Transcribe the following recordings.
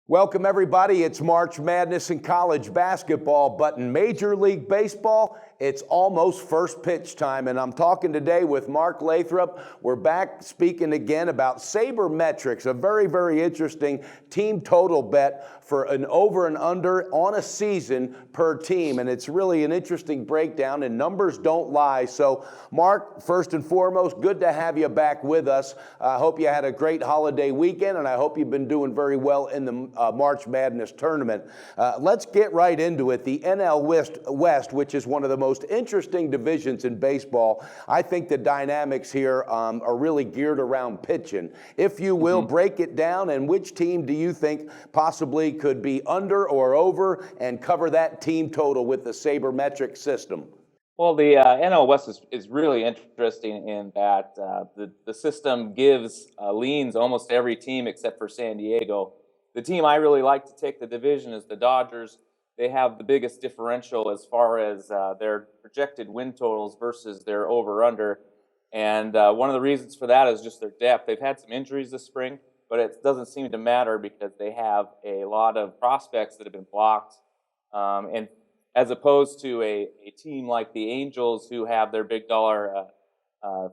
Welcome, everybody. It's March Madness in college basketball, but in Major League Baseball, it's almost first pitch time, and I'm talking today with Mark Lathrop. We're back speaking again about Sabermetrics, a very, very interesting team total bet for an over and under on a season per team, and it's really an interesting breakdown, and numbers don't lie. So, Mark, first and foremost, good to have you back with us. I hope you had a great holiday weekend, and I hope you've been doing very well in the March Madness tournament. Let's get right into it. The NL West, which is one of the most interesting divisions in baseball. I think the dynamics here are really geared around pitching. If you will, break it down, and which team do you think possibly could be under or over, and cover that team total with the Sabermetric system? Well, the NL West is really interesting in that the system gives leans almost every team except for San Diego. The team I really like to take the division is the Dodgers. They have the biggest differential as far as their projected win totals versus their over-under. And one of the reasons for that is just their depth. They've had some injuries this spring, but it doesn't seem to matter because they have a lot of prospects that have been blocked. And as opposed to a team like the Angels, who have their big dollar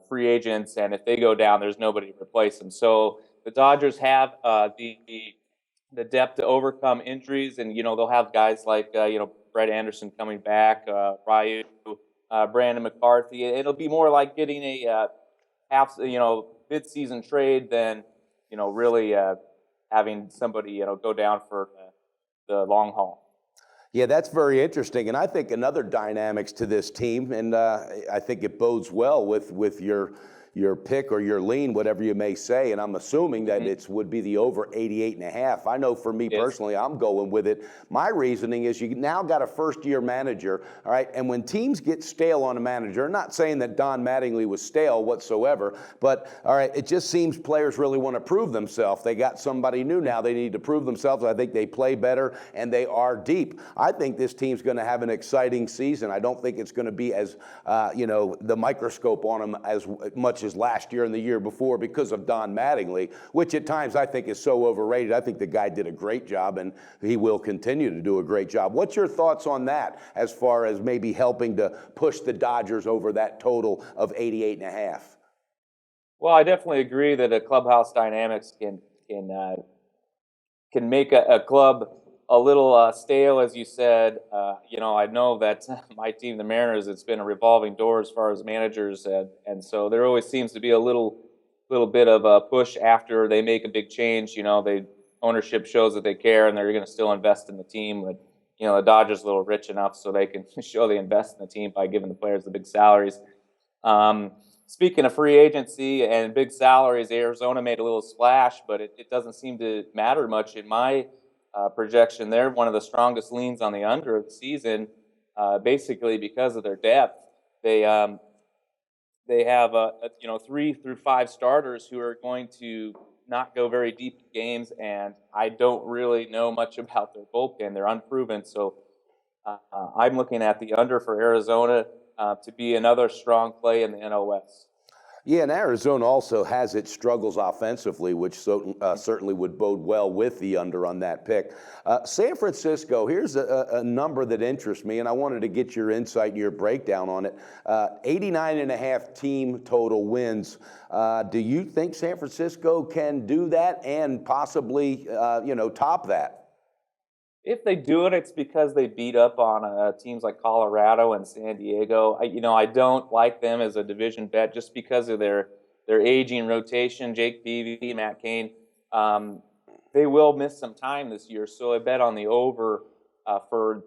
free agents, and if they go down, there's nobody to replace them. So the Dodgers have the depth to overcome injuries, and they'll have guys like Brett Anderson coming back, Ryu, Brandon McCarthy. It'll be more like getting a mid-season trade than really having somebody go down for the long haul. Yeah, that's very interesting, and I think another dynamics to this team, and I think it bodes well with your pick or your lean, whatever you may say, and I'm assuming that it would be the over 88.5. I know for me personally, I'm going with it. My reasoning is you now got a first-year manager, all right, and when teams get stale on a manager, I'm not saying that Don Mattingly was stale whatsoever, but, all right, it just seems players really want to prove themselves. They got somebody new now. They need to prove themselves. I think they play better, and they are deep. I think this team's going to have an exciting season. I don't think it's going to be as, the microscope on them as much as last year and the year before because of Don Mattingly, which at times I think is so overrated. I think the guy did a great job, and he will continue to do a great job. What's your thoughts on that as far as maybe helping to push the Dodgers over that total of 88.5? Well, I definitely agree that a clubhouse dynamics can make a club a little stale, as you said. I know that my team, the Mariners, it's been a revolving door as far as managers, and so there always seems to be a little bit of a push after they make a big change. Ownership shows that they care and they're going to still invest in the team. But the Dodgers are a little rich enough so they can show they invest in the team by giving the players the big salaries. Speaking of free agency and big salaries, Arizona made a little splash, but it doesn't seem to matter much in my projection. They're one of the strongest leans on the under of the season, basically because of their depth. They have 3 through 5 starters who are going to not go very deep in games, and I don't really know much about their bullpen. They're unproven, so I'm looking at the under for Arizona to be another strong play in the NL West. Yeah, and Arizona also has its struggles offensively, which certainly would bode well with the under on that pick. San Francisco, here's a number that interests me, and I wanted to get your insight and your breakdown on it. 89.5 team total wins. Do you think San Francisco can do that and possibly, top that? If they do it, it's because they beat up on teams like Colorado and San Diego. I don't like them as a division bet just because of their aging rotation. Jake Peavy, Matt Cain, they will miss some time this year. So a bet on the over for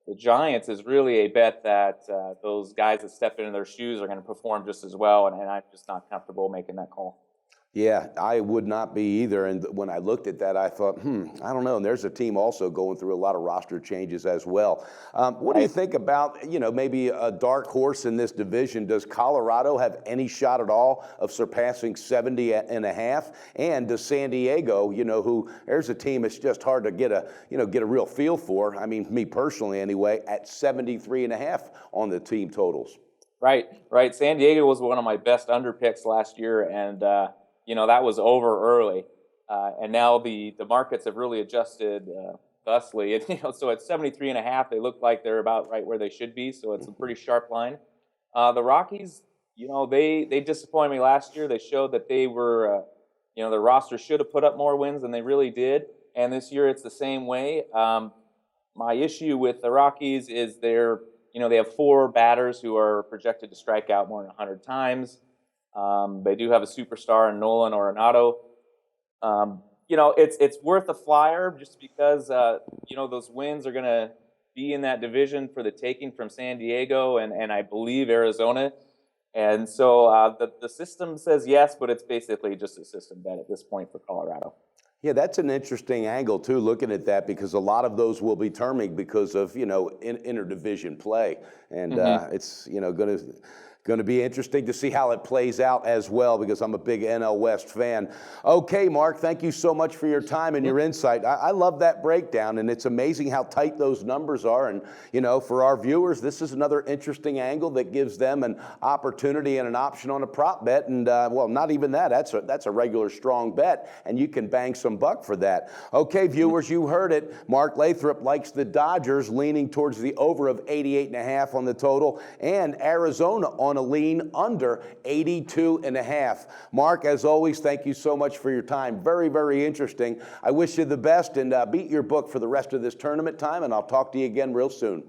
the Giants is really a bet that those guys that step into their shoes are going to perform just as well, and I'm just not comfortable making that call. Yeah, I would not be either. And when I looked at that, I thought, I don't know. And there's a team also going through a lot of roster changes as well. What do you think about, maybe a dark horse in this division? Does Colorado have any shot at all of surpassing 70.5? And does San Diego, there's a team it's just hard to get a real feel for. I mean, me personally anyway, at 73.5 on the team totals. Right. San Diego was one of my best under picks last year, and that was over early. and now the markets have really adjusted thusly. And so at 73.5, they look like they're about right where they should be. So it's a pretty sharp line. The Rockies, they disappointed me last year. They showed that they were, the roster should have put up more wins than they really did. And this year it's the same way. My issue with the Rockies is they have 4 batters who are projected to strike out more than 100 times. They do have a superstar in Nolan Arenado. It's worth a flyer just because, those wins are going to be in that division for the taking from San Diego and I believe Arizona. And so the system says yes, but it's basically just a system bet at this point for Colorado. Yeah, that's an interesting angle too, looking at that, because a lot of those will be terming because of interdivision play, and it's going to be interesting to see how it plays out as well, because I'm a big NL West fan. Okay, Mark, thank you so much for your time and your insight. I love that breakdown, and it's amazing how tight those numbers are. And, for our viewers, this is another interesting angle that gives them an opportunity and an option on a prop bet. And, well, not even that. That's a regular strong bet, and you can bang some buck for that. Okay, viewers, you heard it. Mark Lathrop likes the Dodgers, leaning towards the over of 88.5 on the total, and Arizona on a lean under 82.5. Mark, as always, thank you so much for your time. Very, very interesting. I wish you the best, and beat your book for the rest of this tournament time, and I'll talk to you again real soon.